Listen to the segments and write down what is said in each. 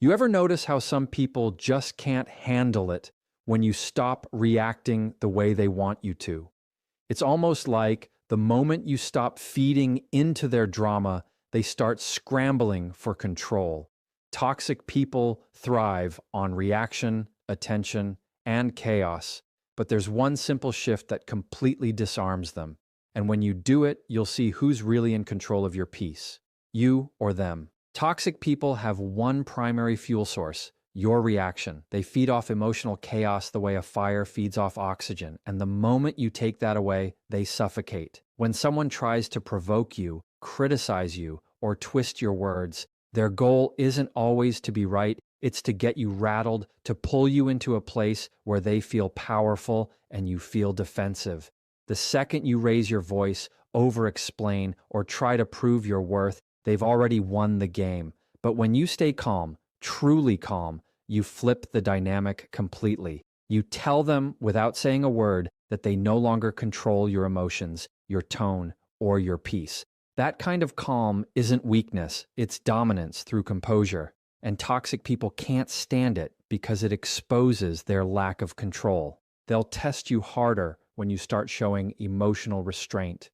You ever notice how some people just can't handle it when you stop reacting the way they want you to? It's almost like the moment you stop feeding into their drama, they start scrambling for control. Toxic people thrive on reaction, attention, and chaos, but there's one simple shift that completely disarms them. And when you do it, you'll see who's really in control of your peace, you or them. Toxic people have one primary fuel source: your reaction. They feed off emotional chaos the way a fire feeds off oxygen, and the moment you take that away, they suffocate. When someone tries to provoke you, criticize you, or twist your words, their goal isn't always to be right, it's to get you rattled, to pull you into a place where they feel powerful and you feel defensive. The second you raise your voice, over-explain, or try to prove your worth, they've already won the game. But when you stay calm, truly calm, you flip the dynamic completely. You tell them without saying a word that they no longer control your emotions, your tone, or your peace. That kind of calm isn't weakness, it's dominance through composure. And toxic people can't stand it because it exposes their lack of control. They'll test you harder when you start showing emotional restraint.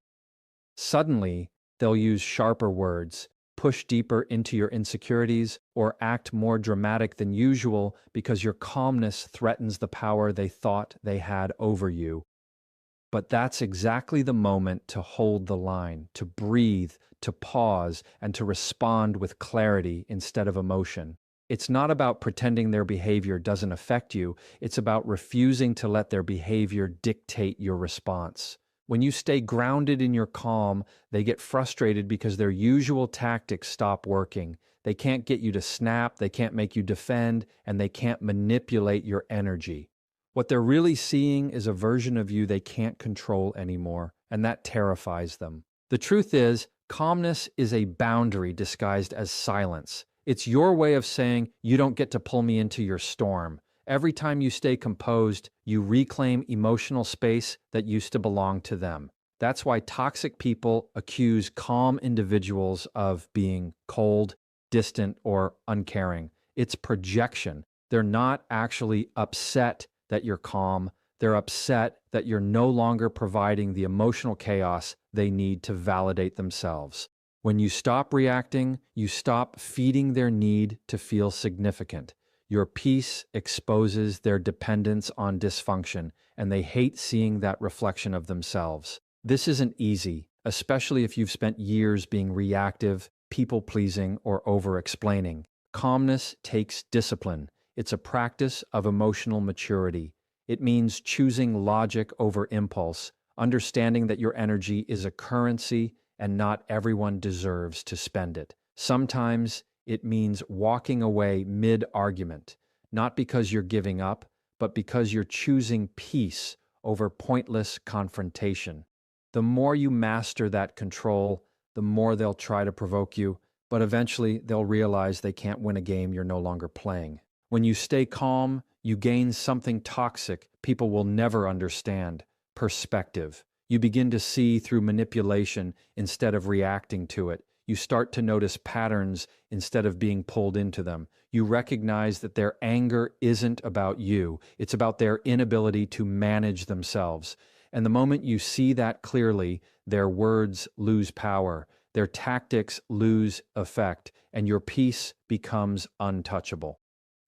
Suddenly, they'll use sharper words, push deeper into your insecurities, or act more dramatic than usual because your calmness threatens the power they thought they had over you. But that's exactly the moment to hold the line, to breathe, to pause, and to respond with clarity instead of emotion. It's not about pretending their behavior doesn't affect you, it's about refusing to let their behavior dictate your response. When you stay grounded in your calm, they get frustrated because their usual tactics stop working. They can't get you to snap, they can't make you defend, and they can't manipulate your energy. What they're really seeing is a version of you they can't control anymore, and that terrifies them. The truth is, calmness is a boundary disguised as silence. It's your way of saying, you don't get to pull me into your storm. Every time you stay composed, you reclaim emotional space that used to belong to them. That's why toxic people accuse calm individuals of being cold, distant, or uncaring. It's projection. They're not actually upset that you're calm. They're upset that you're no longer providing the emotional chaos they need to validate themselves. When you stop reacting, you stop feeding their need to feel significant. Your peace exposes their dependence on dysfunction, and they hate seeing that reflection of themselves. This isn't easy, especially if you've spent years being reactive, people-pleasing, or over-explaining. Calmness takes discipline. It's a practice of emotional maturity. It means choosing logic over impulse, understanding that your energy is a currency and not everyone deserves to spend it. Sometimes it means walking away mid-argument, not because you're giving up, but because you're choosing peace over pointless confrontation. The more you master that control, the more they'll try to provoke you, but eventually they'll realize they can't win a game you're no longer playing. When you stay calm, you gain something toxic people will never understand: perspective. You begin to see through manipulation instead of reacting to it. You start to notice patterns instead of being pulled into them. You recognize that their anger isn't about you. It's about their inability to manage themselves. And the moment you see that clearly, their words lose power, their tactics lose effect, and your peace becomes untouchable.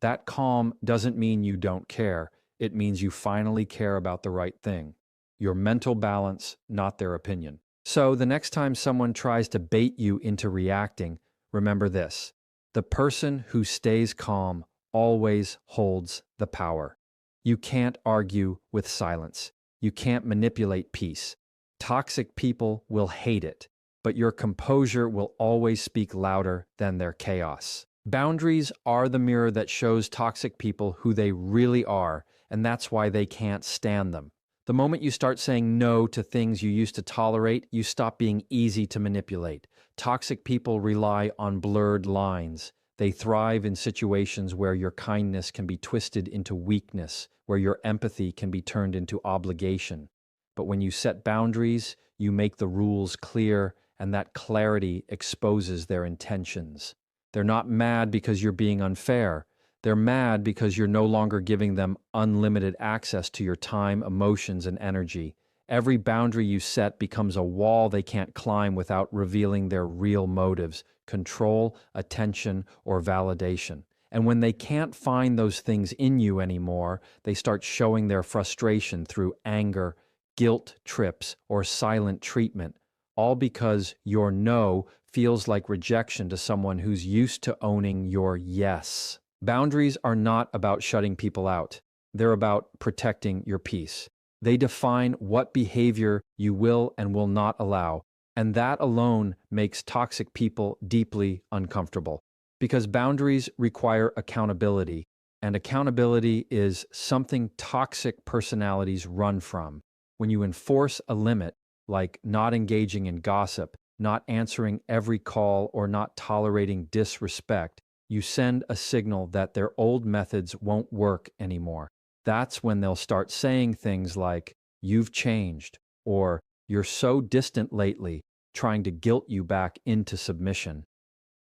That calm doesn't mean you don't care. It means you finally care about the right thing. Your mental balance, not their opinion. So the next time someone tries to bait you into reacting, remember this: the person who stays calm always holds the power. You can't argue with silence. You can't manipulate peace. Toxic people will hate it, but your composure will always speak louder than their chaos. Boundaries are the mirror that shows toxic people who they really are, and that's why they can't stand them. The moment you start saying no to things you used to tolerate, you stop being easy to manipulate. Toxic people rely on blurred lines. They thrive in situations where your kindness can be twisted into weakness, where your empathy can be turned into obligation. But when you set boundaries, you make the rules clear, and that clarity exposes their intentions. They're not mad because you're being unfair. They're mad because you're no longer giving them unlimited access to your time, emotions, and energy. Every boundary you set becomes a wall they can't climb without revealing their real motives: control, attention, or validation. And when they can't find those things in you anymore, they start showing their frustration through anger, guilt trips, or silent treatment, all because your no feels like rejection to someone who's used to owning your yes. Boundaries are not about shutting people out. They're about protecting your peace. They define what behavior you will and will not allow, and that alone makes toxic people deeply uncomfortable. Because boundaries require accountability, and accountability is something toxic personalities run from. When you enforce a limit, like not engaging in gossip, not answering every call, or not tolerating disrespect, you send a signal that their old methods won't work anymore. That's when they'll start saying things like, "You've changed," or "You're so distant lately," trying to guilt you back into submission.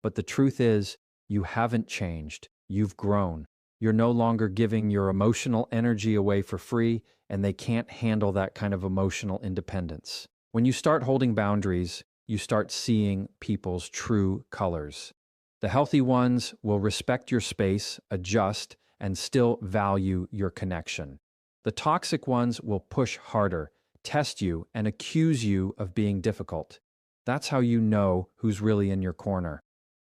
But the truth is, you haven't changed. You've grown. You're no longer giving your emotional energy away for free, and they can't handle that kind of emotional independence. When you start holding boundaries, you start seeing people's true colors. The healthy ones will respect your space, adjust, and still value your connection. The toxic ones will push harder, test you, and accuse you of being difficult. That's how you know who's really in your corner.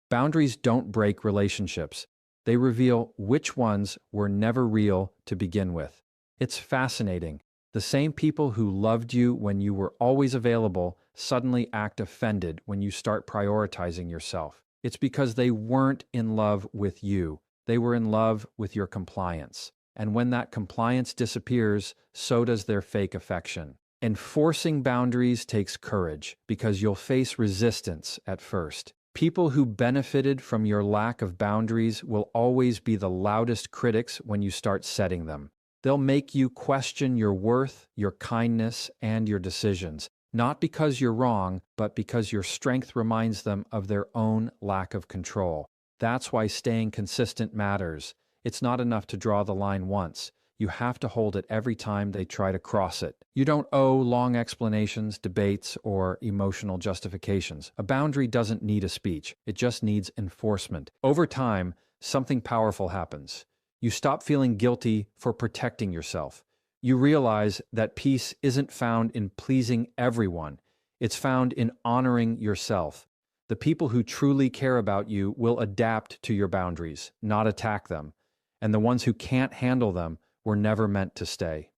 Boundaries don't break relationships. They reveal which ones were never real to begin with. It's fascinating. The same people who loved you when you were always available suddenly act offended when you start prioritizing yourself. It's because they weren't in love with you. They were in love with your compliance. And when that compliance disappears, so does their fake affection. Enforcing boundaries takes courage because you'll face resistance at first. People who benefited from your lack of boundaries will always be the loudest critics when you start setting them. They'll make you question your worth, your kindness, and your decisions, not because you're wrong, but because your strength reminds them of their own lack of control. That's why staying consistent matters. It's not enough to draw the line once. You have to hold it every time they try to cross it. You don't owe long explanations, debates, or emotional justifications. A boundary doesn't need a speech. It just needs enforcement. Over time, something powerful happens. You stop feeling guilty for protecting yourself. You realize that peace isn't found in pleasing everyone. It's found in honoring yourself. The people who truly care about you will adapt to your boundaries, not attack them. And the ones who can't handle them were never meant to stay.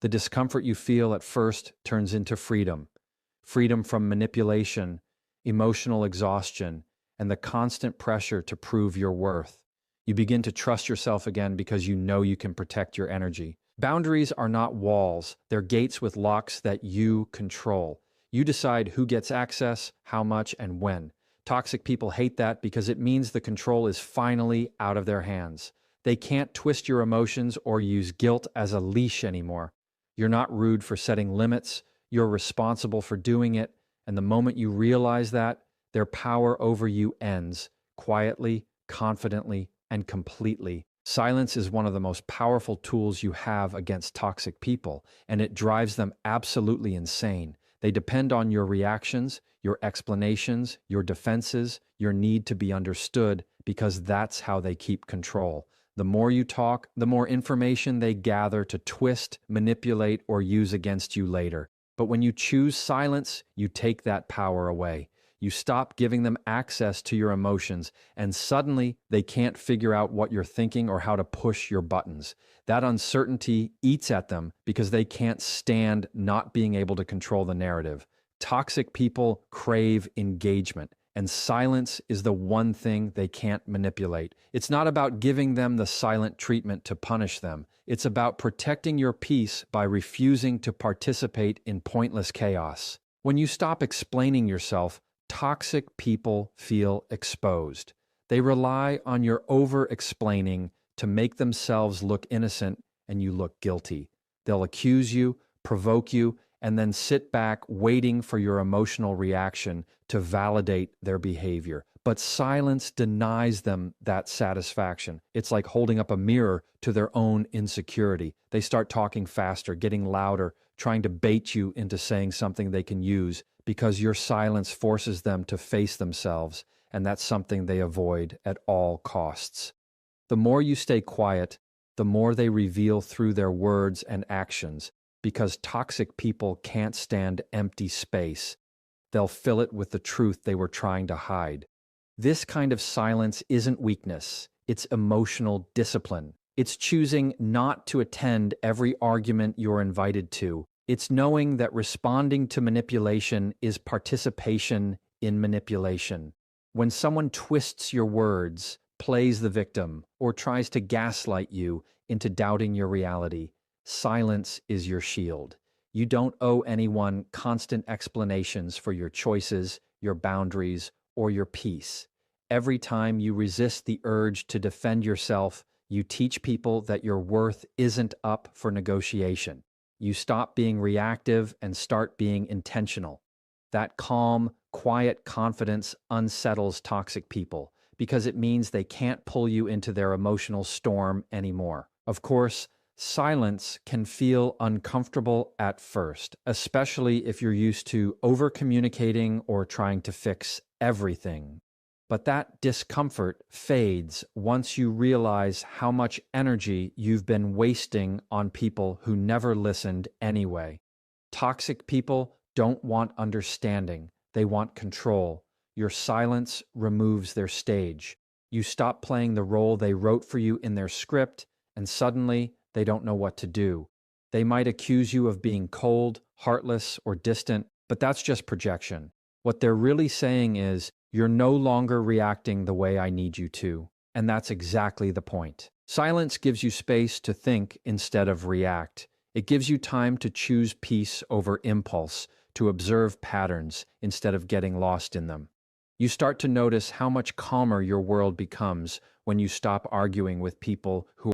The discomfort you feel at first turns into freedom. Freedom from manipulation, emotional exhaustion, and the constant pressure to prove your worth. You begin to trust yourself again because you know you can protect your energy. Boundaries are not walls, they're gates with locks that you control. You decide who gets access, how much, and when. Toxic people hate that because it means the control is finally out of their hands. They can't twist your emotions or use guilt as a leash anymore. You're not rude for setting limits, you're responsible for doing it, and the moment you realize that, their power over you ends, quietly, confidently, and completely. Silence is one of the most powerful tools you have against toxic people, and it drives them absolutely insane. They depend on your reactions, your explanations, your defenses, your need to be understood, because that's how they keep control. The more you talk, the more information they gather to twist, manipulate, or use against you later. But when you choose silence, you take that power away. You stop giving them access to your emotions, and suddenly they can't figure out what you're thinking or how to push your buttons. That uncertainty eats at them because they can't stand not being able to control the narrative. Toxic people crave engagement, and silence is the one thing they can't manipulate. It's not about giving them the silent treatment to punish them. It's about protecting your peace by refusing to participate in pointless chaos. When you stop explaining yourself, toxic people feel exposed. They rely on your over-explaining to make themselves look innocent and you look guilty. They'll accuse you, provoke you, and then sit back waiting for your emotional reaction to validate their behavior. But silence denies them that satisfaction. It's like holding up a mirror to their own insecurity. They start talking faster, getting louder, trying to bait you into saying something they can use because your silence forces them to face themselves, and that's something they avoid at all costs. The more you stay quiet, the more they reveal through their words and actions, because toxic people can't stand empty space. They'll fill it with the truth they were trying to hide. This kind of silence isn't weakness, it's emotional discipline. It's choosing not to attend every argument you're invited to. It's knowing that responding to manipulation is participation in manipulation. When someone twists your words, plays the victim, or tries to gaslight you into doubting your reality, silence is your shield. You don't owe anyone constant explanations for your choices, your boundaries, or your peace. Every time you resist the urge to defend yourself, you teach people that your worth isn't up for negotiation. You stop being reactive and start being intentional. That calm, quiet confidence unsettles toxic people because it means they can't pull you into their emotional storm anymore. Of course, silence can feel uncomfortable at first, especially if you're used to over-communicating or trying to fix everything. But that discomfort fades once you realize how much energy you've been wasting on people who never listened anyway. Toxic people don't want understanding, they want control. Your silence removes their stage. You stop playing the role they wrote for you in their script, and suddenly they don't know what to do. They might accuse you of being cold, heartless, or distant, but that's just projection. What they're really saying is, you're no longer reacting the way I need you to. And that's exactly the point. Silence gives you space to think instead of react. It gives you time to choose peace over impulse, to observe patterns instead of getting lost in them. You start to notice how much calmer your world becomes when you stop arguing with people who